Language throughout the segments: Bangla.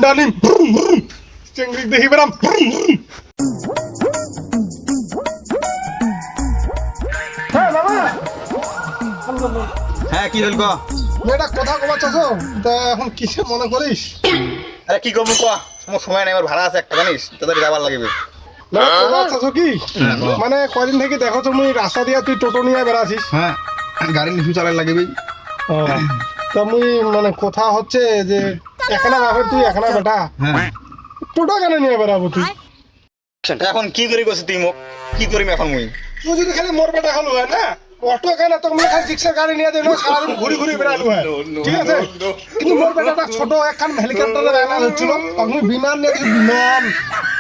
ডালিম চেংড়ি দেখি বেরাম। হ্যাঁ বাবা, হ্যাঁ কি হল ক? মেয়েটা কথা কবা চাচ্ছ তা এখন কিসে মনে করিস? আরে কি করবো ক, আমার সময় নাই, আমার ভাড়া আছে একটা জানিস, তাদের যাবার লাগবে। না কথা চাচ্ছ কি মানে কয়দিন থেকে দেখো তুমি রাস্তা দিয়া তুই টোটো নিয়ে বেড়াছিস। হ্যাঁ গাড়ি নিচু চালাই লাগবে। তা মুই মানে কথা হচ্ছে যে একনা বাপের তুই একনা বেটা, হ্যাঁ টোটো কেন নিয়ে বেড়াবো তুই? এখন কি করি গেছি তুই মোক, কি করিম এখন মুই? তুই যদি খালি মোর বেটা খালো হয় না, অটো কেন তো আমি খালি রিক্সার গাড়ি নিয়ে দেবো, সারাদিন ঘুরি ঘুরি বেড়ালো হয়, ঠিক আছে? কিন্তু মোর বেটাটা ছোট একখান হেলিকপ্টারে বেড়া হচ্ছিল, আমি বিমান নিয়ে গেছি,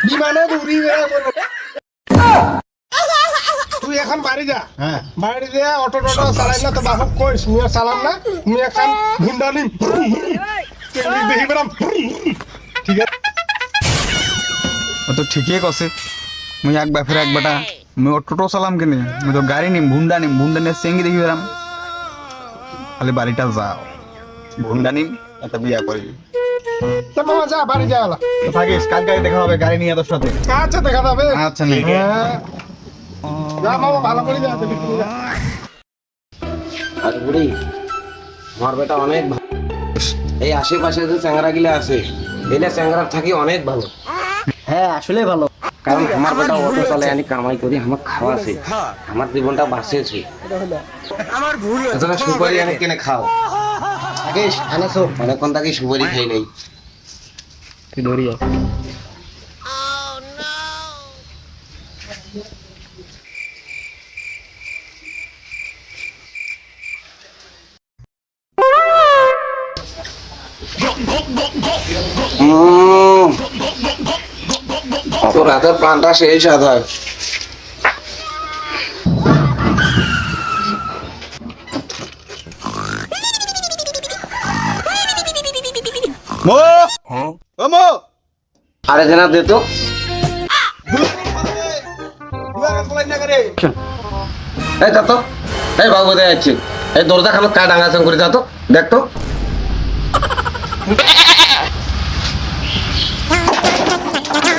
বিমানে উড়ি বেড়াবো। তুই এখন বাড়ি যা, হ্যাঁ বাড়ি যা অটো টোটো চালাই না তো বাবু কইস মুই চালাম না, মুই এখন গুন্ডা নিম দেখি বেড়াম, ঠিক আছে? ও তো ঠিকই কছে, মুই এক বাপের এক বেটা, মুই টোটো চালাম কেনে, মুই তো গাড়ি নিম ভুন্ডা নিয়ে চেঙ্গি দেখি বেরাম। খালি বাড়িটা যাও, ভুন্ডা নিম একটা বিয়া করবি। তো মামা যা বাড়ি যা এলা। তো থাকিস, কালকে দেখা হবে গাড়ি নিয়ে তোর সাথে। আচ্ছা দেখা যাবে। আচ্ছা নে। হ্যাঁ যা মামা, ভালো করে যা, দেখি তুমি যা। আরে বুড়ি, আমার বেটা অনেক ভালো। এই আশেপাশে যে চ্যাংরা গিলা আছে, এলে চ্যাংরা থাকি অনেক ভালো। হ্যাঁ আসলে ভালো। কারণ আমার বেটা অটো চালায়, আমি কামাই করি, আমার খাওয়া আছে, আমার জীবনটা বাঁচেছে। সুপারি অনেক কেনে খাও আগে আনেছো, অনেকক্ষণ তাকে সুপারি খাই নাই। তো রাতের পানটা সেই স্বাদ হয়। মো ও মো, আরে জানা দে তো। এই যা তো, এই বাবু বোধ যাচ্ছে, এই দরজা খানো কায় ডাঙাচং করে যা তো, দেখ তো।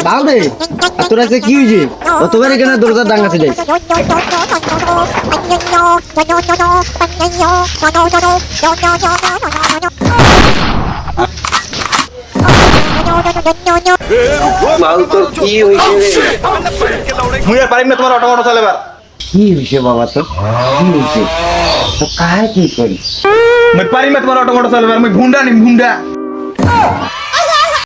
বাবরে তোর আছে কি হয়েছে? অতবার এখানে দরজা ডাঙ্গাতে যাই। বাবু তোর কি হয়েছে রে? মুই আর পারিম না তোমার অটো চালাবার। কি হয়েছে বাবা তোর, কি হয়েছে? তো কার কি করি? মুই পারিম না তোমার অটো চালাবার, মুই ভুন্ডা নিম ভুন্ডা।